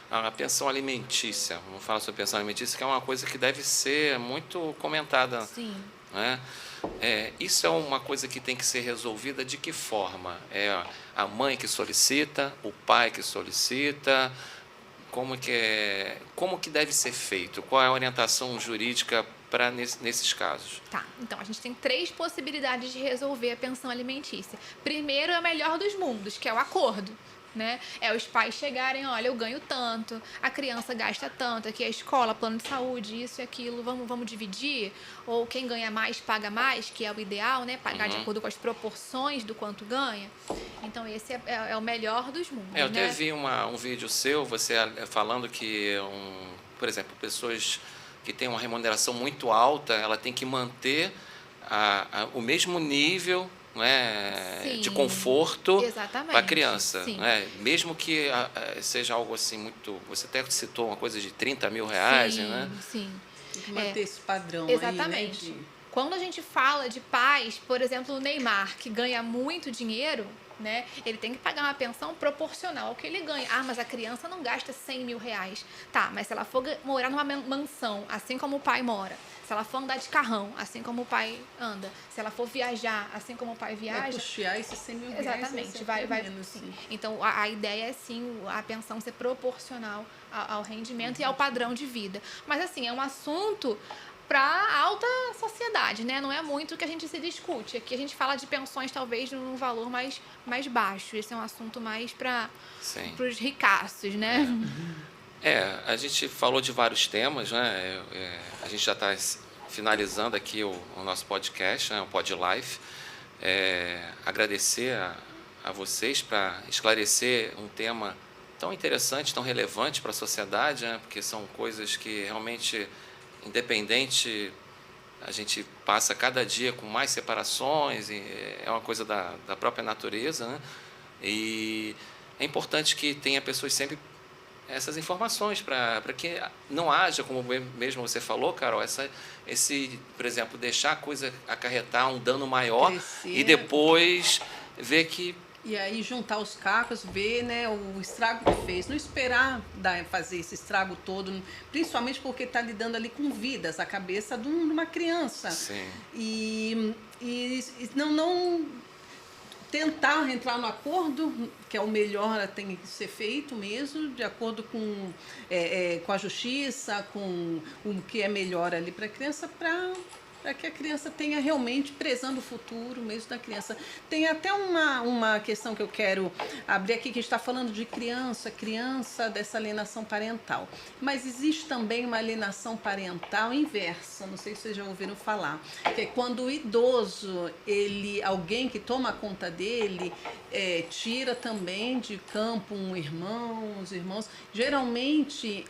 A pensão alimentícia, vamos falar sobre pensão alimentícia, que é uma coisa que deve ser muito comentada. Sim. Né? Isso é uma coisa que tem que ser resolvida de que forma? É a mãe que solicita, o pai que solicita... Como que deve ser feito? Qual é a orientação jurídica para nesses casos? Tá, então a gente tem 3 possibilidades de resolver a pensão alimentícia. Primeiro é o melhor dos mundos, que é o acordo. Né? É os pais chegarem, olha, eu ganho tanto, a criança gasta tanto, aqui é a escola, plano de saúde, isso e aquilo, vamos dividir? Ou quem ganha mais, paga mais, que é o ideal, né? Pagar de acordo com as proporções do quanto ganha. Então, esse é o melhor dos mundos. Eu até vi um vídeo seu, você falando que, por exemplo, pessoas que têm uma remuneração muito alta, ela tem que manter o mesmo nível, né, de conforto para a criança, né? Mesmo que seja algo assim muito... Você até citou uma coisa de 30 mil reais, né? Sim. Tem que manter esse padrão. Exatamente. Aí, né, Quando a gente fala de pais, por exemplo, o Neymar, que ganha muito dinheiro, né, ele tem que pagar uma pensão proporcional ao que ele ganha. Mas a criança não gasta 100 mil reais. Tá, mas se ela for morar numa mansão, assim como o pai mora, se ela for andar de carrão, assim como o pai anda, se ela for viajar, assim como o pai viaja... Vai puxar esses 100 mil reais. Exatamente, vai sim. Então, a ideia é, sim, a pensão ser proporcional ao rendimento e ao padrão de vida. Mas, assim, é um assunto para a alta sociedade, né? Não é muito o que a gente se discute. Aqui a gente fala de pensões, talvez, num valor mais baixo. Esse é um assunto mais para os ricaços, né? A gente falou de vários temas, né? A gente já está finalizando aqui o nosso podcast, né? O Pod Life. Agradecer a vocês para esclarecer um tema tão interessante, tão relevante para a sociedade, né? Porque são coisas que realmente, independente, a gente passa cada dia com mais separações, e é uma coisa da própria natureza, né? E é importante que tenha pessoas sempre essas informações para que não haja, como mesmo você falou, Carol, por exemplo, deixar a coisa acarretar um dano maior, crescer, e depois ver que... E aí juntar os cacos, ver, né, o estrago que fez. Não esperar fazer esse estrago todo, principalmente porque está lidando ali com vidas, a cabeça de uma criança. Sim. E não tentar entrar no acordo, que é o melhor, tem que ser feito mesmo, de acordo com a justiça, com o que é melhor ali para a criança, para que a criança tenha realmente, prezando o futuro mesmo da criança. Tem até uma questão que eu quero abrir aqui, que está falando de criança dessa alienação parental. Mas existe também uma alienação parental inversa, não sei se vocês já ouviram falar, que é quando o idoso, alguém que toma conta dele, tira também de campo os irmãos, geralmente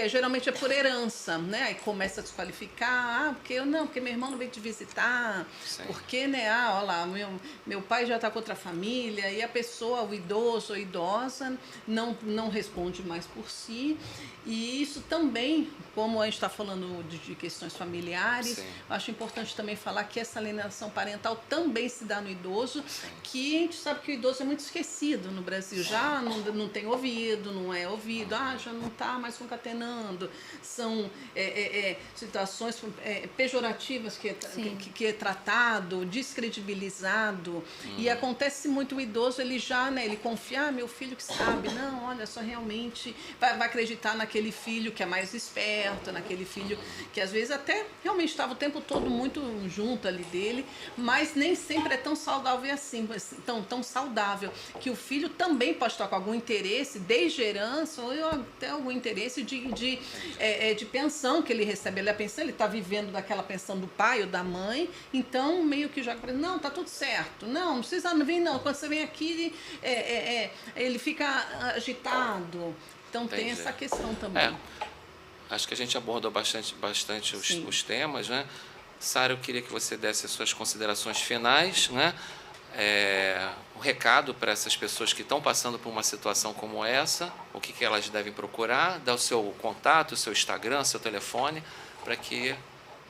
geralmente é por herança, né? Aí começa a desqualificar, porque meu irmão não veio te visitar, sim, porque, né, olha lá, meu pai já está com outra família, e a pessoa, o idoso ou idosa, não responde mais por si. E isso também, como a gente está falando de questões familiares, sim, acho importante também falar que essa alienação parental também se dá no idoso, sim, que a gente sabe que o idoso é muito esquecido no Brasil, já não tem ouvido, não é ouvido, já não está mais concatenando, são situações pejorativas que é tratado, descredibilizado, e acontece muito o idoso, ele já, né, ele confia, meu filho que sabe, não, olha só, realmente vai acreditar naquele filho que é mais esperto, naquele filho que às vezes até realmente estava o tempo todo muito junto ali dele, mas nem sempre é tão saudável assim, tão saudável, que o filho também pode estar com algum interesse, desde herança, ou até algum interesse de pensão que ele recebe. A pensão, ele está vivendo daquela pensão do pai ou da mãe, então meio que joga para ele, não, tá tudo certo, não precisa vir não, quando você vem aqui ele fica agitado, então entendi, tem essa questão também. Acho que a gente abordou bastante os temas, né? Sara, eu queria que você desse as suas considerações finais, né? Um recado para essas pessoas que estão passando por uma situação como essa, o que elas devem procurar, dar o seu contato, o seu Instagram, seu telefone, para que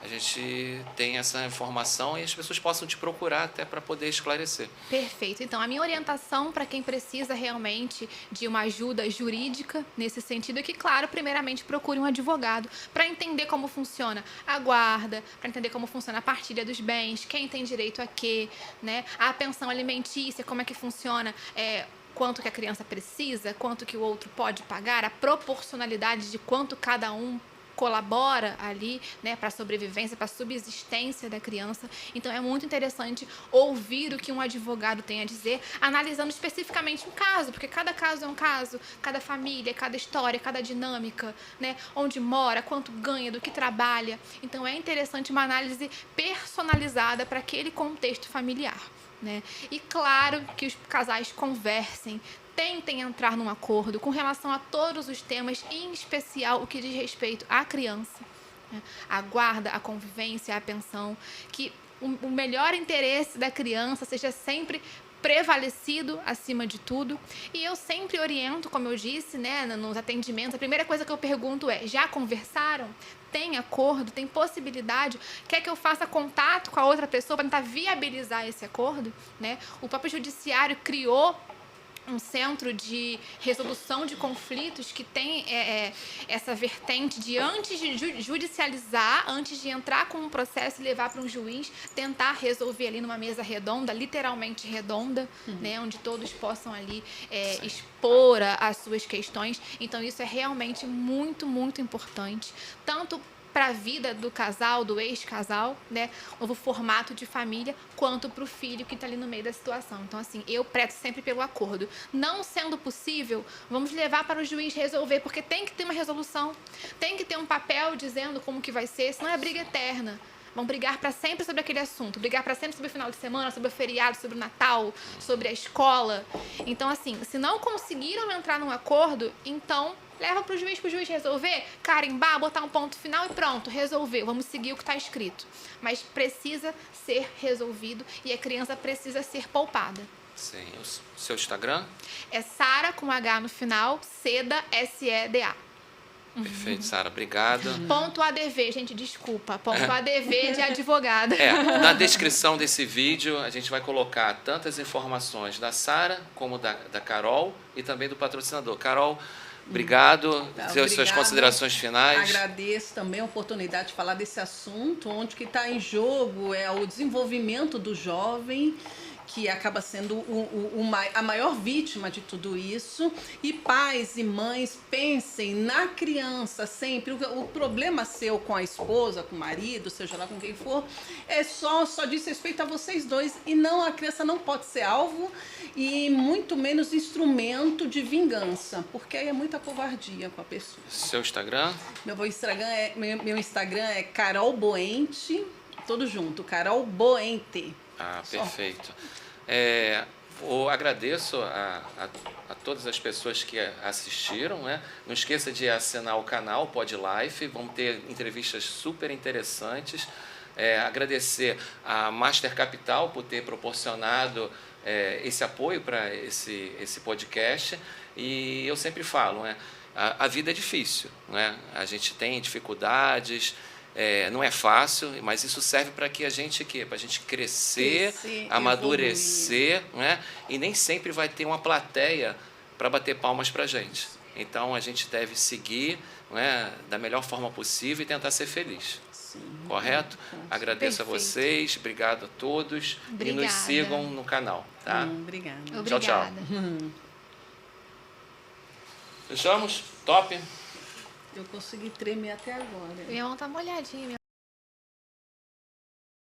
a gente tenha essa informação e as pessoas possam te procurar até para poder esclarecer. Perfeito. Então, a minha orientação para quem precisa realmente de uma ajuda jurídica nesse sentido é que, claro, primeiramente procure um advogado para entender como funciona a guarda, para entender como funciona a partilha dos bens, quem tem direito a quê, né? A pensão alimentícia, como é que funciona, quanto que a criança precisa, quanto que o outro pode pagar, a proporcionalidade de quanto cada um colabora ali, né, para a sobrevivência, para a subsistência da criança. Então é muito interessante ouvir o que um advogado tem a dizer, analisando especificamente um caso, porque cada caso é um caso, cada família, cada história, cada dinâmica, né, onde mora, quanto ganha, do que trabalha. Então é interessante uma análise personalizada para aquele contexto familiar, né? E claro que os casais conversem, tentem entrar num acordo com relação a todos os temas, em especial o que diz respeito à criança, né? A guarda, a convivência, a pensão, que o melhor interesse da criança seja sempre prevalecido acima de tudo. E eu sempre oriento, como eu disse, né, nos atendimentos, a primeira coisa que eu pergunto é: já conversaram? Tem acordo? Tem possibilidade? Quer que eu faça contato com a outra pessoa para tentar viabilizar esse acordo, né? O próprio judiciário criou um centro de resolução de conflitos que tem essa vertente de, antes de judicializar, antes de entrar com um processo e levar para um juiz, tentar resolver ali numa mesa redonda, literalmente redonda, né, onde todos possam ali expor as suas questões. Então isso é realmente muito, muito importante, tanto para a vida do casal, do ex-casal, né, novo formato de família, quanto para o filho que está ali no meio da situação. Então, assim, eu prezo sempre pelo acordo. Não sendo possível, vamos levar para o juiz resolver, porque tem que ter uma resolução, tem que ter um papel dizendo como que vai ser, senão é briga eterna. Vão brigar para sempre sobre aquele assunto, brigar para sempre sobre o final de semana, sobre o feriado, sobre o Natal, sobre a escola. Então, assim, se não conseguiram entrar num acordo, então leva para o juiz resolver, carimbar, botar um ponto final e pronto, resolveu. Vamos seguir o que está escrito. Mas precisa ser resolvido e a criança precisa ser poupada. Sim. O seu Instagram? É Sara, com H no final, Seda, S-E-D-A. Perfeito, Sara, obrigada. Ponto ADV, gente, desculpa. Ponto ADV de advogada. Na descrição desse vídeo a gente vai colocar tantas informações da Sara como da Carol e também do patrocinador. Carol, obrigado. Suas considerações finais. Agradeço também a oportunidade de falar desse assunto, onde que está em jogo é o desenvolvimento do jovem, que acaba sendo a maior vítima de tudo isso. E pais e mães, pensem na criança sempre. O problema seu com a esposa, com o marido, seja lá com quem for, só diz respeito a vocês dois. E não, a criança não pode ser alvo e muito menos instrumento de vingança, porque aí é muita covardia com a pessoa. Seu Instagram? Meu Instagram é Carol Boente, tudo junto, Carol Boente. Ah, perfeito. Eu agradeço a todas as pessoas que assistiram, né? Não esqueça de assinar o canal Pod Life, vão ter entrevistas super interessantes. Agradecer a Master Capital por ter proporcionado esse apoio para esse podcast. E eu sempre falo, né? A vida é difícil, né? A gente tem dificuldades. Não é fácil, mas isso serve para que a gente crescer, amadurecer, né? E nem sempre vai ter uma plateia para bater palmas para a gente. Então a gente deve seguir, né, da melhor forma possível e tentar ser feliz. Sim, correto? Agradeço a vocês, obrigado a todos. Obrigada. E nos sigam no canal. Tá? Obrigada. Tchau, tchau. Fechamos? Top? Eu consegui tremer até agora. Minha mão tá molhadinha.